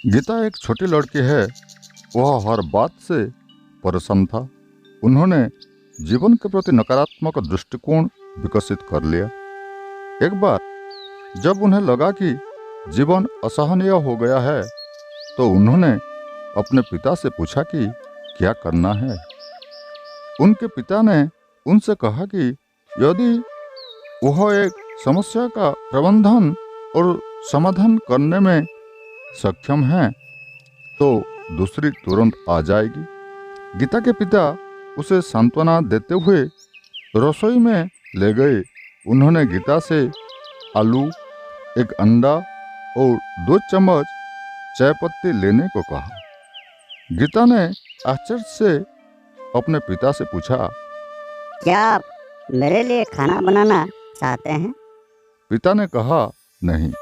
गीता एक छोटी लड़की है। वह हर बात से परेशान था। उन्होंने जीवन के प्रति नकारात्मक दृष्टिकोण विकसित कर लिया। एक बार जब उन्हें लगा कि जीवन असहनीय हो गया है, तो उन्होंने अपने पिता से पूछा कि क्या करना है। उनके पिता ने उनसे कहा कि यदि वह एक समस्या का प्रबंधन और समाधान करने में सक्षम है, तो दूसरी तुरंत आ जाएगी। गीता के पिता उसे सांत्वना देते हुए रसोई में ले गए। उन्होंने गीता से आलू, एक अंडा और 2 चम्मच चाय पत्ती लेने को कहा। गीता ने आश्चर्य से अपने पिता से पूछा, क्या आप मेरे लिए खाना बनाना चाहते हैं? पिता ने कहा, नहीं।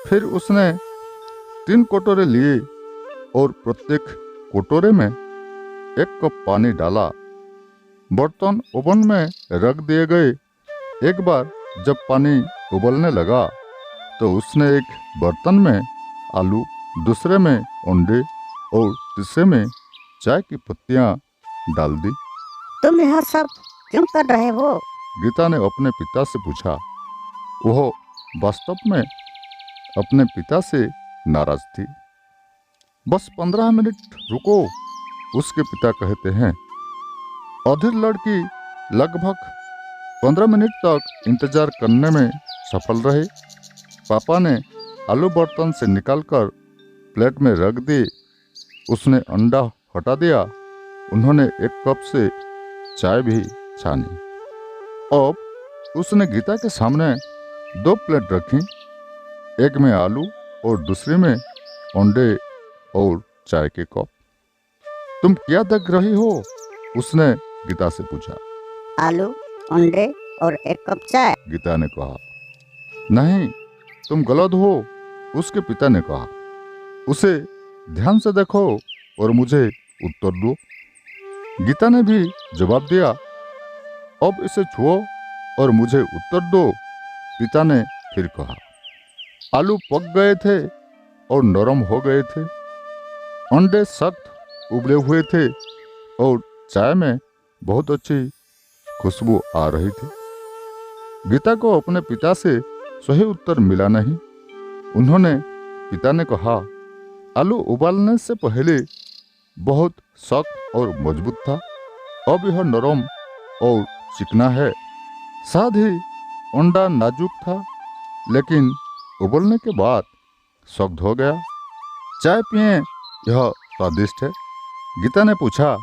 फिर उसने 3 कटोरे लिए और प्रत्येक कटोरे में 1 कप पानी डाला। बर्तन ओवन में रख दिए गए। एक बार जब पानी उबलने लगा, तो उसने एक बर्तन में आलू, दूसरे में अंडे और तीसरे में चाय की पत्तियां डाल दी। तुम यह सब क्यों कर रहे हो? गीता ने अपने पिता से पूछा। वह वास्तव में अपने पिता से नाराज थी। बस 15 मिनट रुको, उसके पिता कहते हैं। अधीर लड़की लगभग 15 मिनट तक इंतजार करने में सफल रहे। पापा ने आलू बर्तन से निकालकर प्लेट में रख दी। उसने अंडा हटा दिया। उन्होंने 1 कप से चाय भी छानी। अब उसने गीता के सामने 2 प्लेट रखी, एक में आलू और दूसरी में अंडे और चाय के कप। तुम क्या देख रही हो? उसने गीता से पूछा। आलू, अंडे और 1 कप चाय। गीता ने कहा। नहीं, तुम गलत हो, उसके पिता ने कहा। उसे ध्यान से देखो और मुझे उत्तर दो। गीता ने भी जवाब दिया, अब इसे छुओ और मुझे उत्तर दो। पिता ने फिर कहा। आलू पक गए थे और नरम हो गए थे। अंडे सख्त उबले हुए थे और चाय में बहुत अच्छी खुशबू आ रही थी। गीता को अपने पिता से सही उत्तर मिला नहीं। उन्होंने पिता ने कहा, आलू उबालने से पहले बहुत सख्त और मजबूत था, अब यह नरम और चिकना है। साथ ही अंडा नाजुक था, लेकिन उबलने के बाद सख्त हो गया। चाय पिए, यह स्वादिष्ट है। गीता ने पूछा,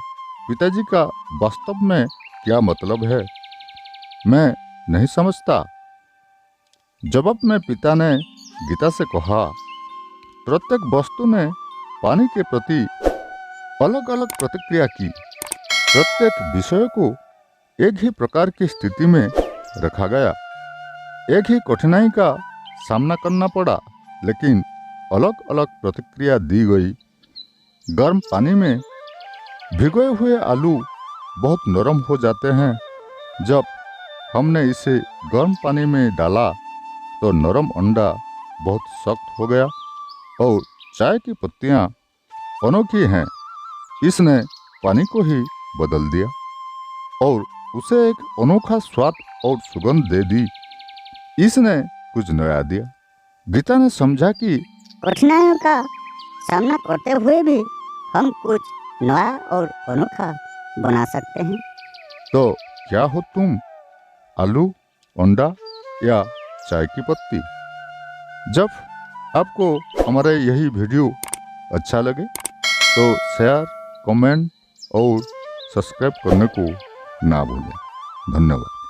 पिताजी का वास्तव में क्या मतलब है? मैं नहीं समझता। जवाब में पिता ने गीता से कहा, प्रत्येक वस्तु ने पानी के प्रति अलग अलग प्रतिक्रिया की। प्रत्येक विषय को एक ही प्रकार की स्थिति में रखा गया। एक ही कठिनाई का सामना करना पड़ा, लेकिन अलग अलग प्रतिक्रिया दी गई। गर्म पानी में भिगोए हुए आलू बहुत नरम हो जाते हैं। जब हमने इसे गर्म पानी में डाला, तो नरम अंडा बहुत सख्त हो गया। और चाय की पत्तियां अनोखी हैं। इसने पानी को ही बदल दिया और उसे एक अनोखा स्वाद और सुगंध दे दी। इसने कुछ नया दिया। गीता ने समझा कि कठिनाइयों का सामना करते हुए भी हम कुछ नया और अनोखा बना सकते हैं। तो क्या हो तुम, आलू, अंडा या चाय की पत्ती? जब आपको हमारा यही वीडियो अच्छा लगे, तो शेयर, कमेंट और सब्सक्राइब करने को ना भूलें। धन्यवाद।